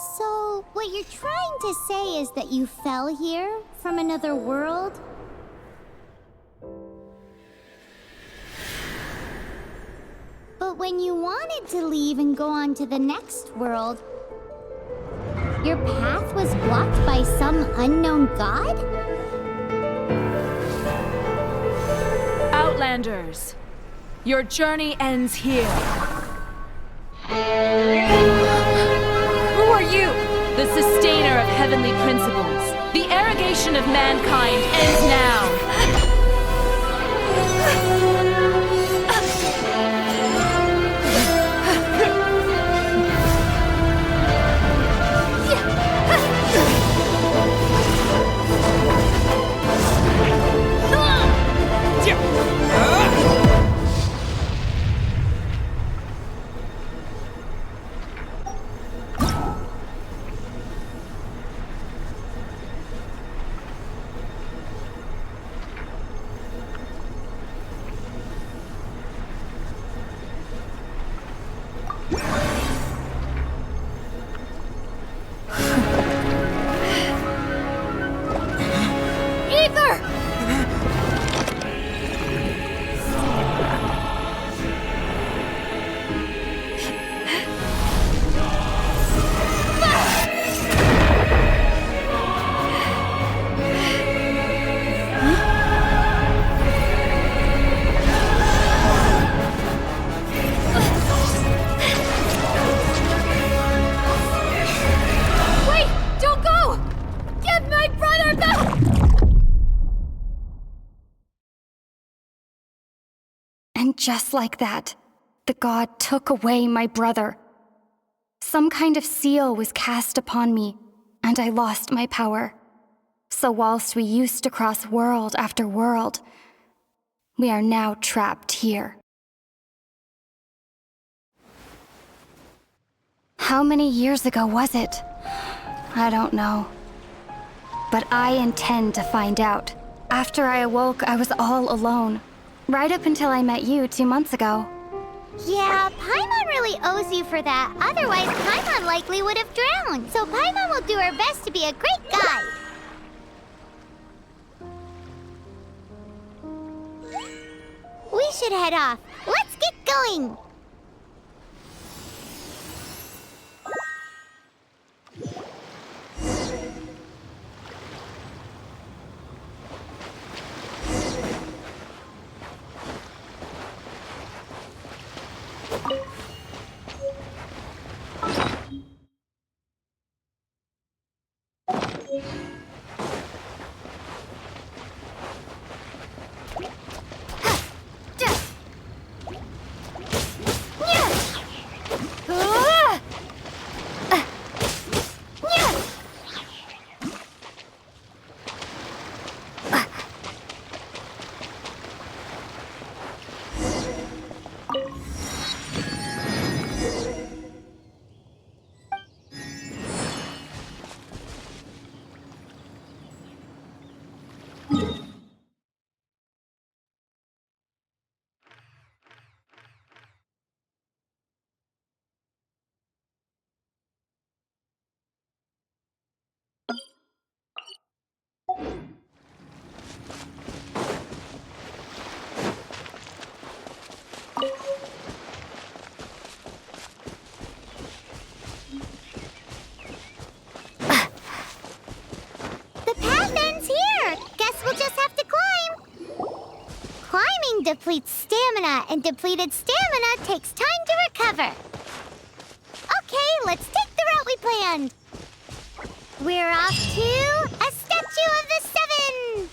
So, what you're trying to say is that you fell here from another world? But when you wanted to leave and go on to the next world, your path was blocked by some unknown god? Outlanders, your journey ends here. Who are you? The sustainer of heavenly principles. The arrogation of mankind ends now. And just like that, the god took away my brother. Some kind of seal was cast upon me, and I lost my power. So whilst we used to cross world after world, we are now trapped here. How many years ago was it? I don't know. But I intend to find out. After I awoke, I was all alone. Right up until I met you 2 months ago. Yeah, Paimon really owes you for that. Otherwise, Paimon likely would have drowned. So Paimon will do her best to be a great guide. We should head off. Let's get going. Depletes stamina, and depleted stamina takes time to recover. Okay, let's take the route we planned. We're off to a statue of the seven.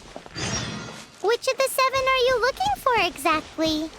Which of the seven are you looking for exactly?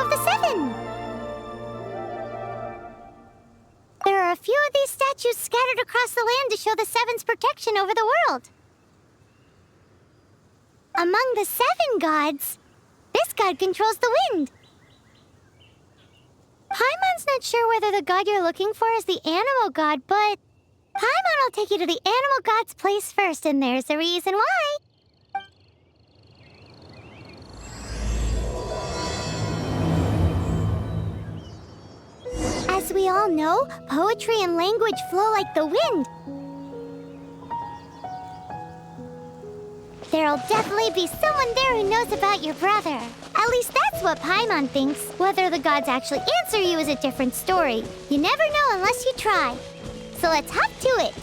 of the Seven. There are a few of these statues scattered across the land to show the Seven's protection over the world. Among the 7 gods, this god controls the wind. Paimon's not sure whether the god you're looking for is the animal god, but Paimon will take you to the animal god's place first, and there's the reason why. As we all know, poetry and language flow like the wind. There'll definitely be someone there who knows about your brother. At least that's what Paimon thinks. Whether the gods actually answer you is a different story. You never know unless you try. So let's hop to it.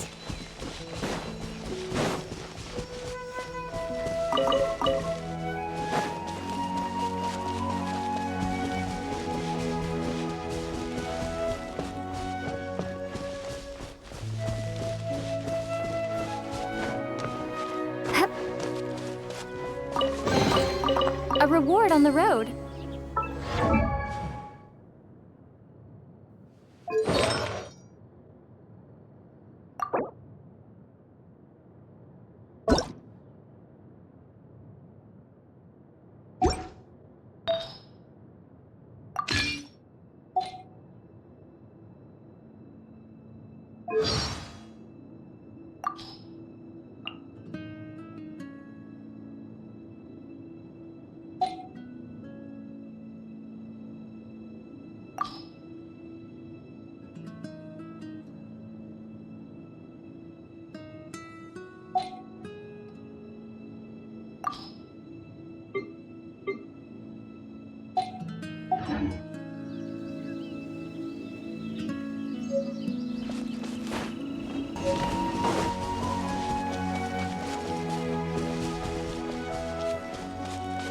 A reward on the road.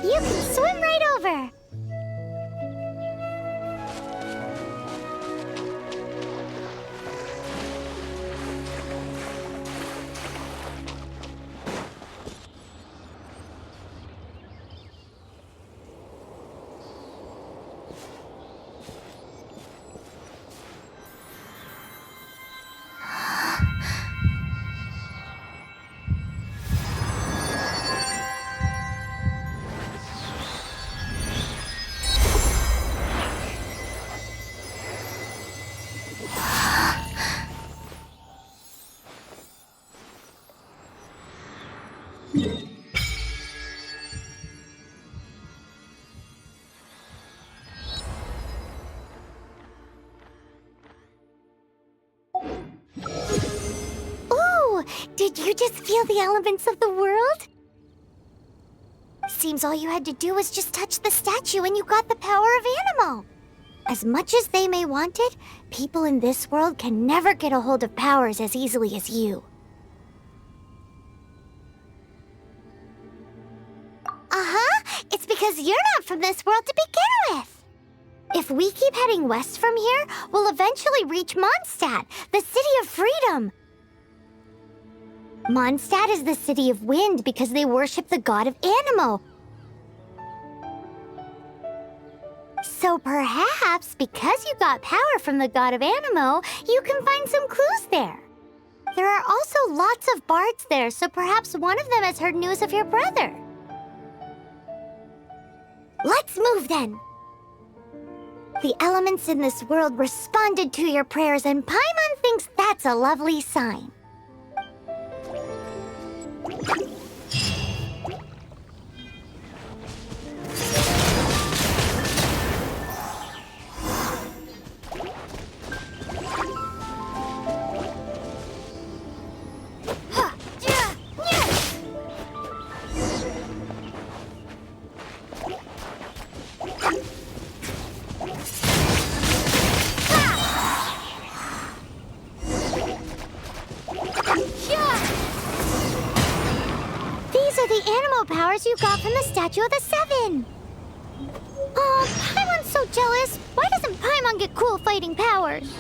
You can swim right over. Did you just feel the elements of the world? Seems all you had to do was just touch the statue and you got the power of animal. As much as they may want it, people in this world can never get a hold of powers as easily as you. It's because you're not from this world to begin with. If we keep heading west from here, we'll eventually reach Mondstadt, the city of freedom. Mondstadt is the city of wind because they worship the god of Anemo. So perhaps, because you got power from the god of Anemo, you can find some clues there. There are also lots of bards there, so perhaps one of them has heard news of your brother. Let's move then. The elements in this world responded to your prayers, and Paimon thinks that's a lovely sign. The animal powers you got from the Statue of the Seven. Oh, Paimon's so jealous. Why doesn't Paimon get cool fighting powers?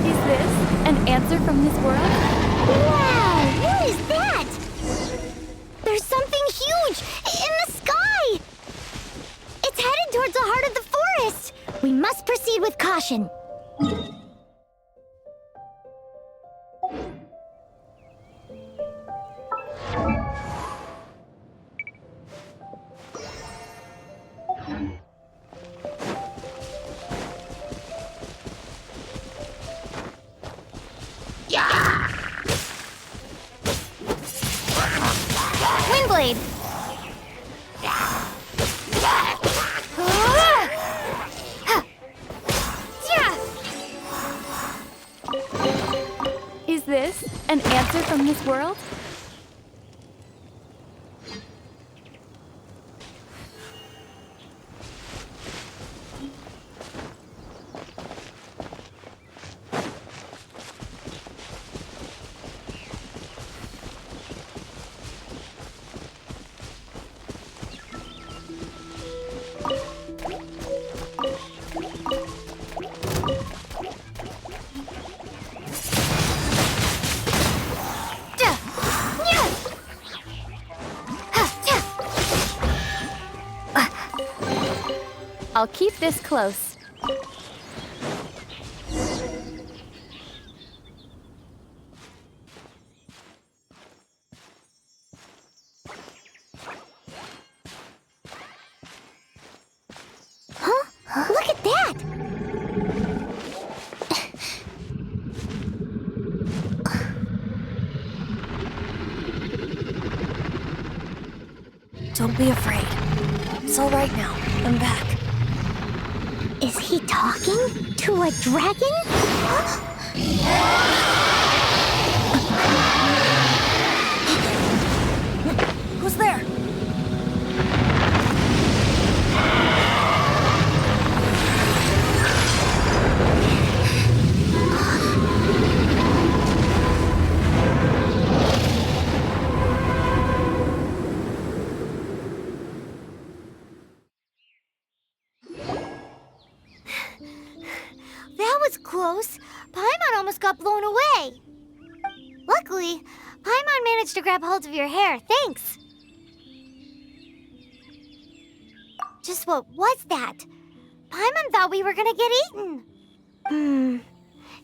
Is this an answer from this world? Wow, what is that? There's something huge in the sky! It's headed towards the heart of the forest! We must proceed with caution. Windblade! Is this an answer from this world? I'll keep this close. Huh? Look at that! Don't be afraid. It's all right now. I'm back. Is he talking to a dragon? Who's there? That was close. Paimon almost got blown away. Luckily, Paimon managed to grab hold of your hair. Thanks. Just what was that? Paimon thought we were gonna get eaten.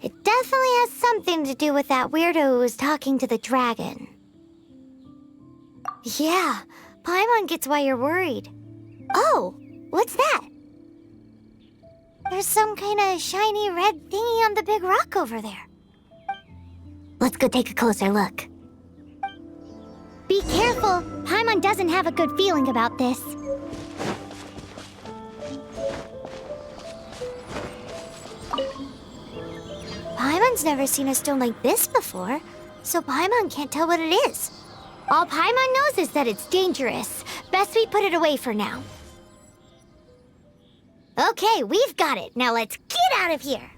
It definitely has something to do with that weirdo who was talking to the dragon. Yeah, Paimon gets why you're worried. Oh, what's that? There's some kind of shiny red thingy on the big rock over there. Let's go take a closer look. Be careful! Paimon doesn't have a good feeling about this. Paimon's never seen a stone like this before, so Paimon can't tell what it is. All Paimon knows is that it's dangerous. Best we put it away for now. Okay, we've got it. Now let's get out of here.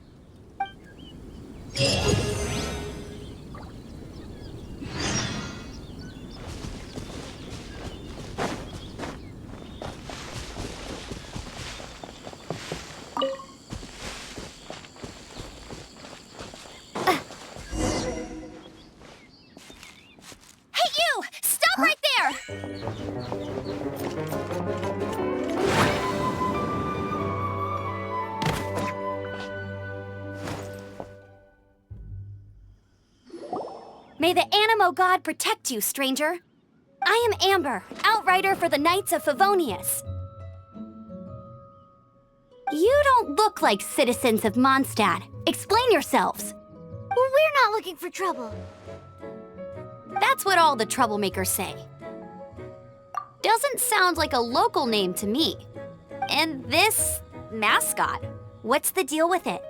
Hey, you! Stop right there! May the Animo God protect you, stranger. I am Amber, outrider for the Knights of Favonius. You don't look like citizens of Mondstadt. Explain yourselves. We're not looking for trouble. That's what all the troublemakers say. Doesn't sound like a local name to me. And this mascot, what's the deal with it?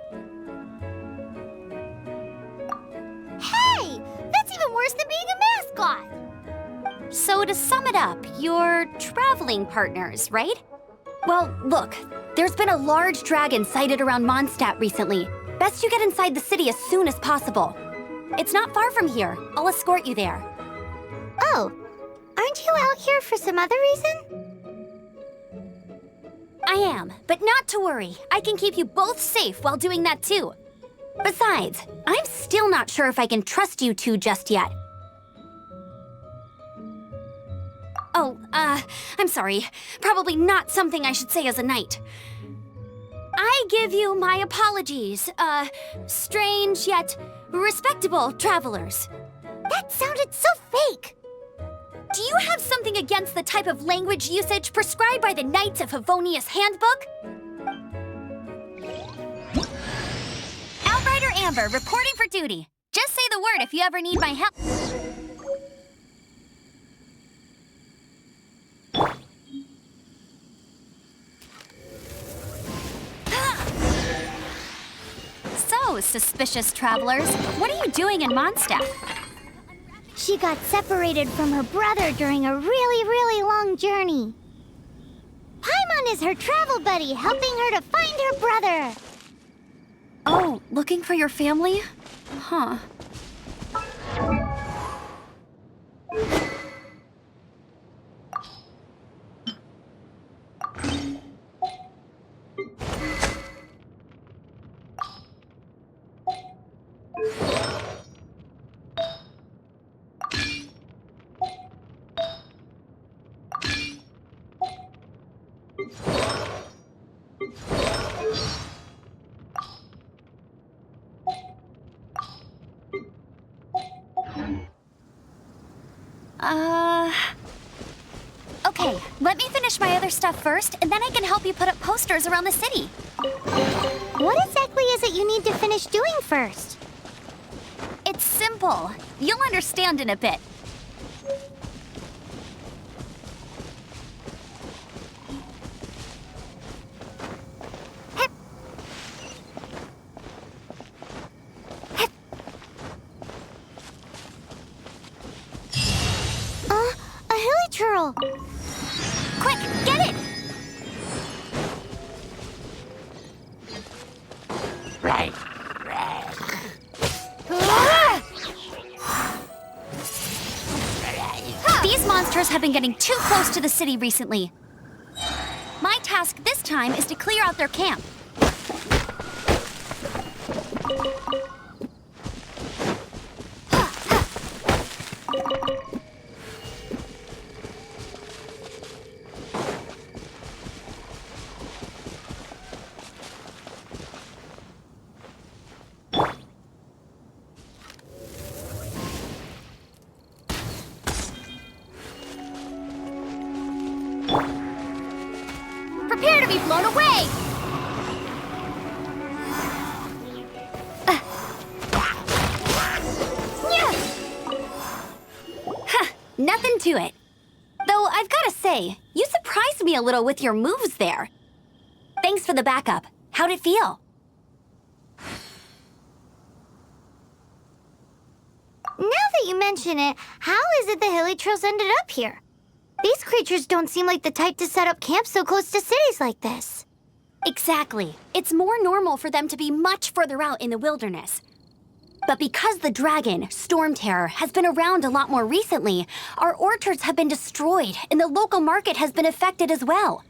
Hey! That's even worse than being a mascot! So to sum it up, you're traveling partners, right? Well, look, there's been a large dragon sighted around Mondstadt recently. Best you get inside the city as soon as possible. It's not far from here. I'll escort you there. Oh, aren't you out here for some other reason? I am, but not to worry. I can keep you both safe while doing that too. Besides, I'm still not sure if I can trust you two just yet. Oh, I'm sorry. Probably not something I should say as a knight. I give you my apologies, strange yet respectable travelers. That sounded so fake! Do you have something against the type of language usage prescribed by the Knights of Favonius Handbook? Outrider Amber, reporting for duty. Just say the word if you ever need my help. So, suspicious travelers, what are you doing in Mondstadt? She got separated from her brother during a really long journey. Paimon is her travel buddy, helping her to find her brother. Oh, looking for your family? Huh. Okay, let me finish my other stuff first, and then I can help you put up posters around the city. What exactly is it you need to finish doing first? It's simple. You'll understand in a bit. A hilichurl! Quick, get it! These monsters have been getting too close to the city recently. My task this time is to clear out their camp. Prepare to be blown away! Nothing to it. Though I've gotta say, you surprised me a little with your moves there. Thanks for the backup. How'd it feel? Now that you mention it, how is it the hilichurls ended up here? These creatures don't seem like the type to set up camp so close to cities like this. Exactly. It's more normal for them to be much further out in the wilderness. But because the dragon, Storm Terror, has been around a lot more recently, our orchards have been destroyed and the local market has been affected as well.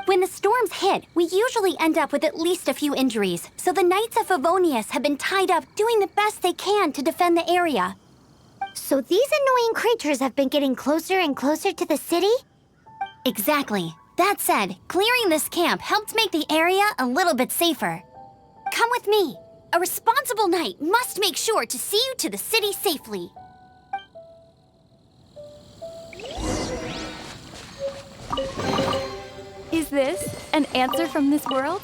When the storms hit, we usually end up with at least a few injuries, so the Knights of Favonius have been tied up doing the best they can to defend the area. So these annoying creatures have been getting closer and closer to the city? Exactly. That said, clearing this camp helped make the area a little bit safer. Come with me. A responsible knight must make sure to see you to the city safely. Is this an answer from this world?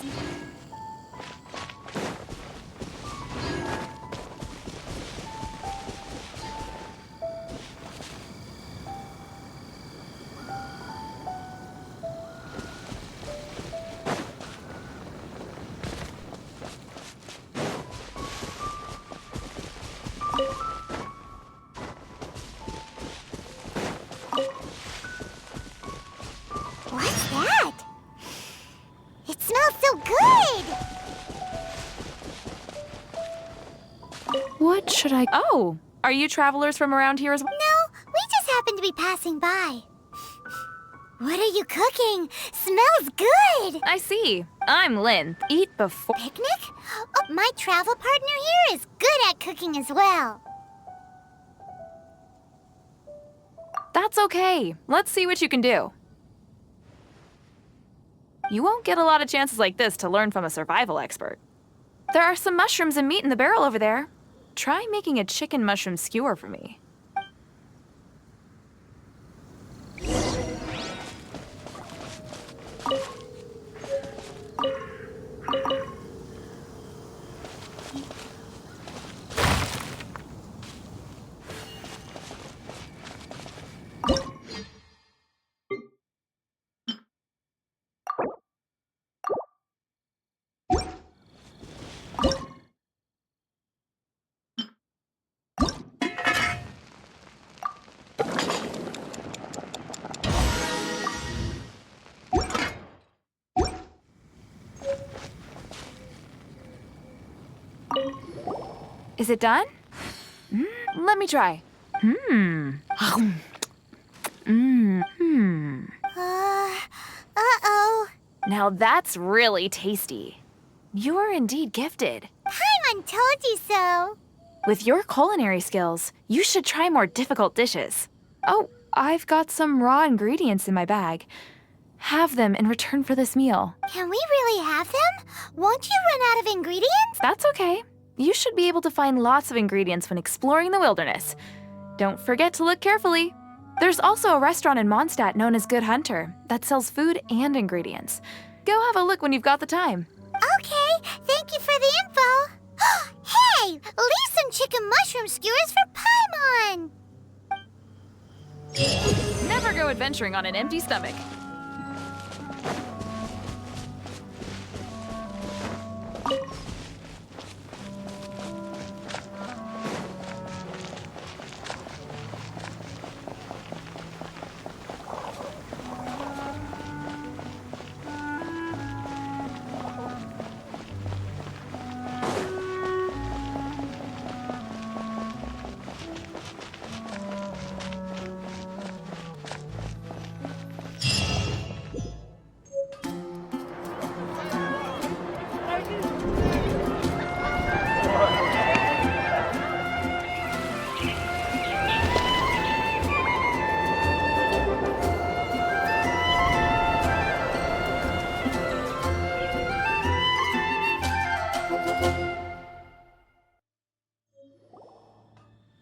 What's that? It smells so good! What should I... Oh, are you travelers from around here as well? No, we just happened to be passing by. What are you cooking? Smells good! I see. I'm Lynn. Eat before... Picnic? Oh, my travel partner here is good at cooking as well. That's okay. Let's see what you can do. You won't get a lot of chances like this to learn from a survival expert. There are some mushrooms and meat in the barrel over there. Try making a chicken mushroom skewer for me. Is it done? Let me try. Uh-oh. Now that's really tasty. You're indeed gifted. Paimon told you so. With your culinary skills, you should try more difficult dishes. Oh, I've got some raw ingredients in my bag. Have them in return for this meal. Can we really have them? Won't you run out of ingredients? That's okay. You should be able to find lots of ingredients when exploring the wilderness. Don't forget to look carefully. There's also a restaurant in Mondstadt known as Good Hunter that sells food and ingredients. Go have a look when you've got the time. Okay, thank you for the info. Hey, leave some chicken mushroom skewers for Paimon. Never go adventuring on an empty stomach.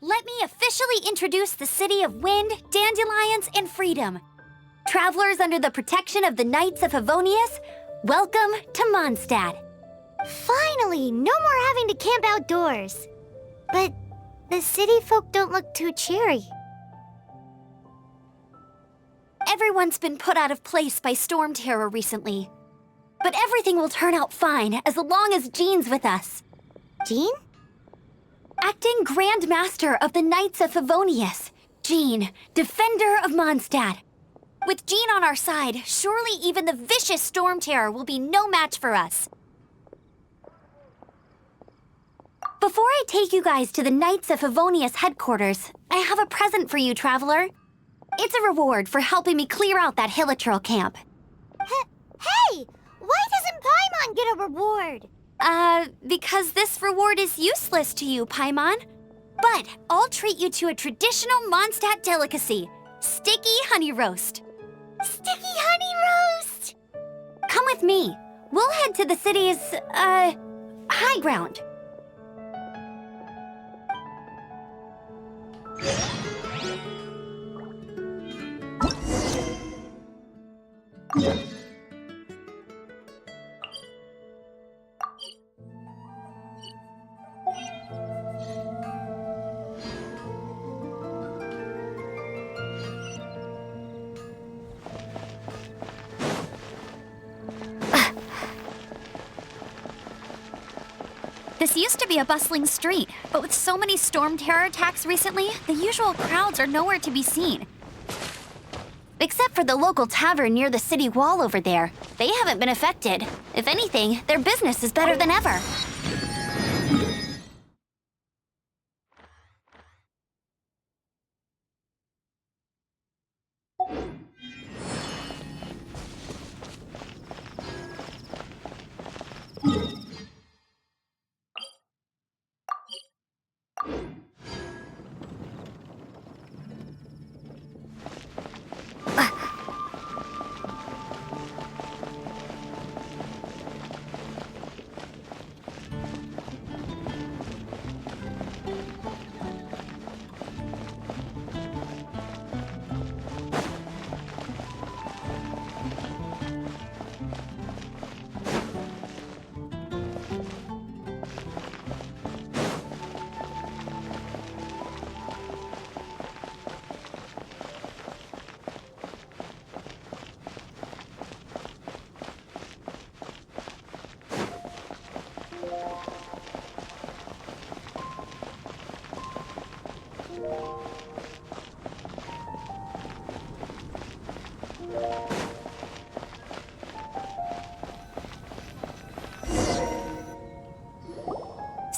Let me officially introduce the city of wind, dandelions, and freedom. Travelers under the protection of the Knights of Favonius, welcome to Mondstadt. Finally, no more having to camp outdoors. But the city folk don't look too cheery. Everyone's been put out of place by storm terror recently. But everything will turn out fine as long as Jean's with us. Jean? Acting Grand Master of the Knights of Favonius, Jean, Defender of Mondstadt. With Jean on our side, surely even the vicious storm terror will be no match for us. Before I take you guys to the Knights of Favonius headquarters, I have a present for you, Traveler. It's a reward for helping me clear out that Hilitril camp. Hey! Why doesn't Paimon get a reward? Because this reward is useless to you, Paimon. But I'll treat you to a traditional Mondstadt delicacy, sticky honey roast. Sticky honey roast! Come with me. We'll head to the city's, high ground. This used to be a bustling street, but with so many storm terror attacks recently, the usual crowds are nowhere to be seen. Except for the local tavern near the city wall over there. They haven't been affected. If anything, their business is better than ever.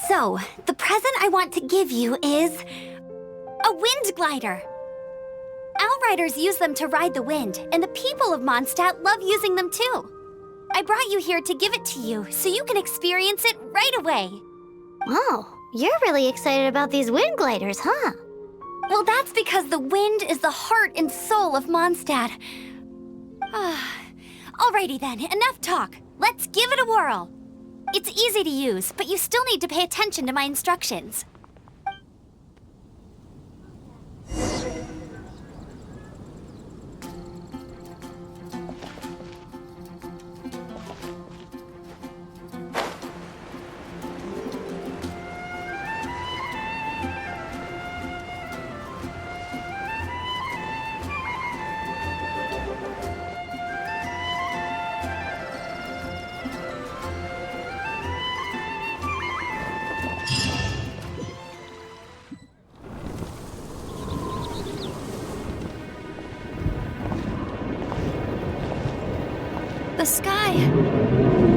So, the present I want to give you is a wind glider. Outriders use them to ride the wind, and the people of Mondstadt love using them too. I brought you here to give it to you, so you can experience it right away. Wow, you're really excited about these wind gliders, huh? Well, that's because the wind is the heart and soul of Mondstadt. Alrighty then, enough talk. Let's give it a whirl. It's easy to use, but you still need to pay attention to my instructions. The sky.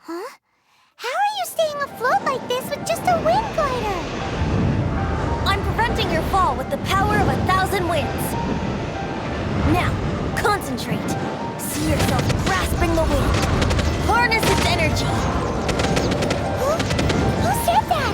Huh? How are you staying afloat like this with just a wind glider? I'm preventing your fall with the power of 1,000 winds. Now, concentrate. See yourself grasping the wind. Harness its energy. Who said that?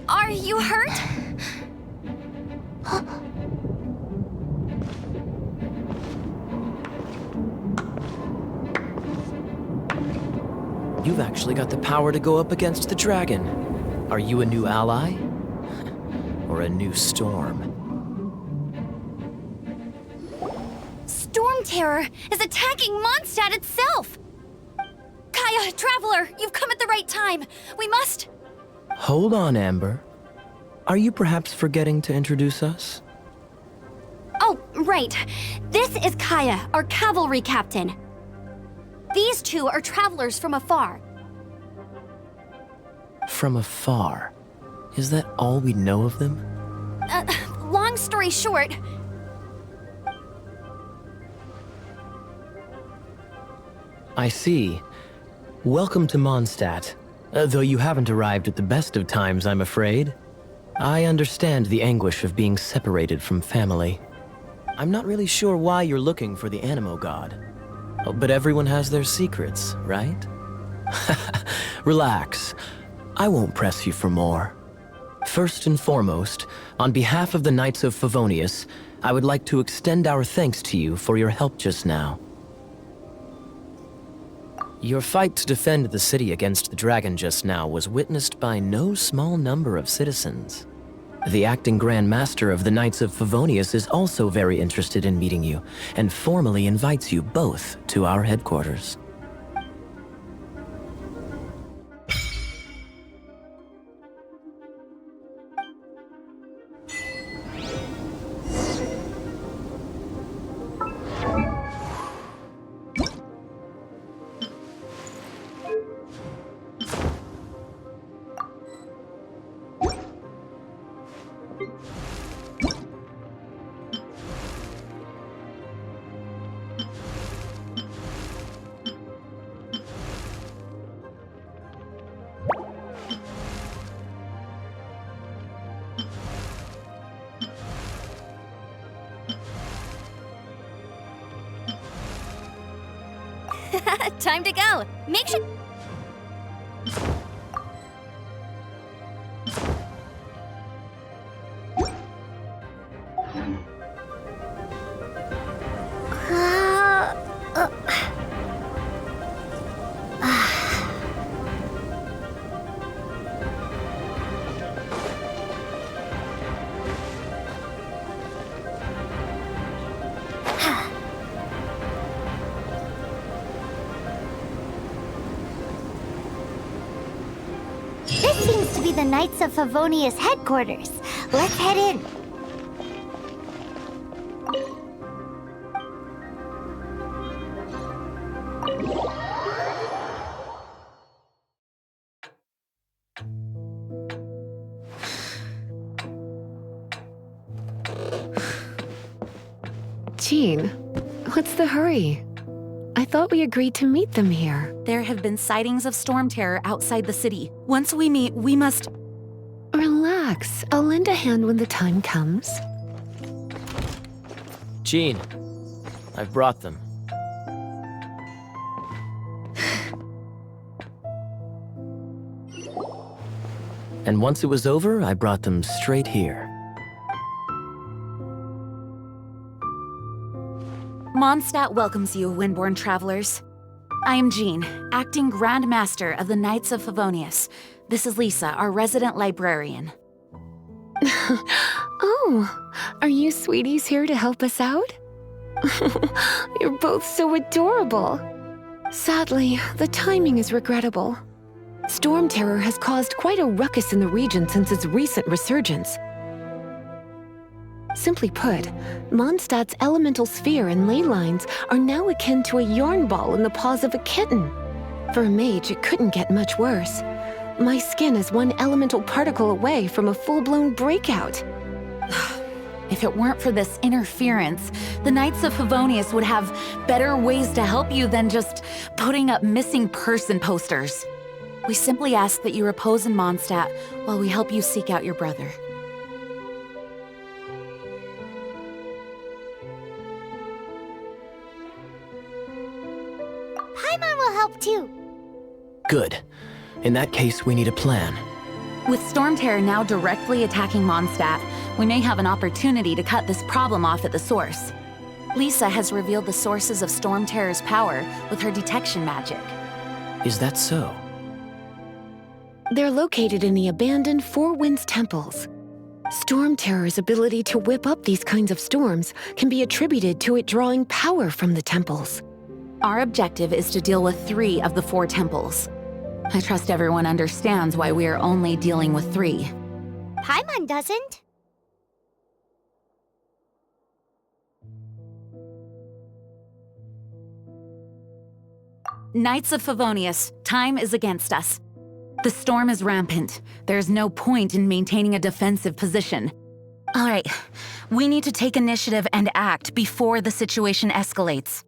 Are you hurt? You've actually got the power to go up against the dragon. Are you a new ally? Or a new storm? Storm Terror is attacking Mondstadt itself! Kaya, Traveler, you've come at the right time. We must... Hold on, Amber. Are you perhaps forgetting to introduce us? Oh, right. This is Kaya, our cavalry captain. These two are travelers from afar. From afar? Is that all we know of them? Long story short... I see. Welcome to Mondstadt. Though you haven't arrived at the best of times, I'm afraid. I understand the anguish of being separated from family. I'm not really sure why you're looking for the Animo God. Oh, but everyone has their secrets, right? Relax. I won't press you for more. First and foremost, on behalf of the Knights of Favonius, I would like to extend our thanks to you for your help just now. Your fight to defend the city against the dragon just now was witnessed by no small number of citizens. The acting Grand Master of the Knights of Favonius is also very interested in meeting you, and formally invites you both to our headquarters. Time to go. Make sure... This seems to be the Knights of Favonius headquarters. Let's head in. Jean, what's the hurry? I thought we agreed to meet them here. There have been sightings of storm terror outside the city. Once we meet, we must... Relax. I'll lend a hand when the time comes. Jean, I've brought them. And once it was over, I brought them straight here. Mondstadt welcomes you, Windborn travelers. I am Jean, acting Grand Master of the Knights of Favonius. This is Lisa, our resident librarian. Oh, are you sweeties here to help us out? You're both so adorable. Sadly, the timing is regrettable. Storm terror has caused quite a ruckus in the region since its recent resurgence. Simply put, Mondstadt's elemental sphere and ley lines are now akin to a yarn ball in the paws of a kitten. For a mage, it couldn't get much worse. My skin is one elemental particle away from a full-blown breakout. If it weren't for this interference, the Knights of Favonius would have better ways to help you than just putting up missing person posters. We simply ask that you repose in Mondstadt while we help you seek out your brother. Paimon will help too. Good. In that case, we need a plan. With Storm Terror now directly attacking Mondstadt, we may have an opportunity to cut this problem off at the source. Lisa has revealed the sources of Storm Terror's power with her detection magic. Is that so? They're located in the abandoned Four Winds temples. Storm Terror's ability to whip up these kinds of storms can be attributed to it drawing power from the temples. Our objective is to deal with 3 of the 4 temples. I trust everyone understands why we are only dealing with 3. Paimon doesn't. Knights of Favonius, time is against us. The storm is rampant. There's no point in maintaining a defensive position. All right, we need to take initiative and act before the situation escalates.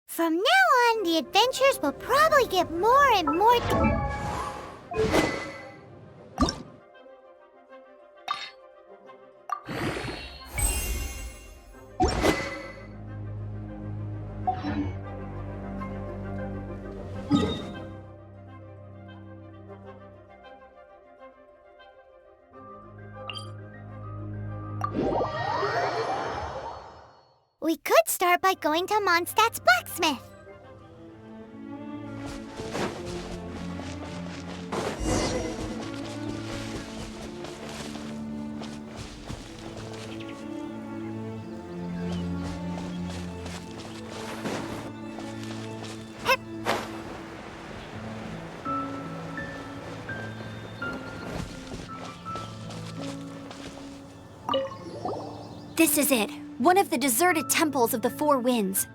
From now on, the adventures will probably get more and more... We could start by going to Mondstadt's blacksmith. This is it. One of the deserted temples of the Four Winds.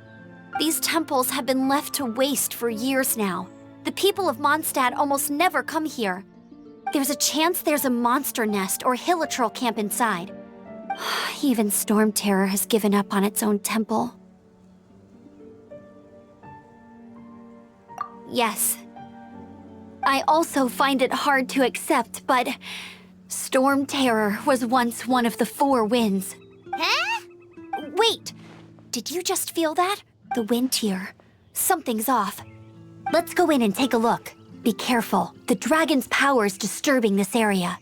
These temples have been left to waste for years now. The people of Mondstadt almost never come here. There's a chance there's a monster nest or hilitrol camp inside. Even Storm Terror has given up on its own temple. Yes. I also find it hard to accept, but Storm Terror was once one of the Four Winds. Huh? Wait! Did you just feel that? The wind here. Something's off. Let's go in and take a look. Be careful. The dragon's power is disturbing this area.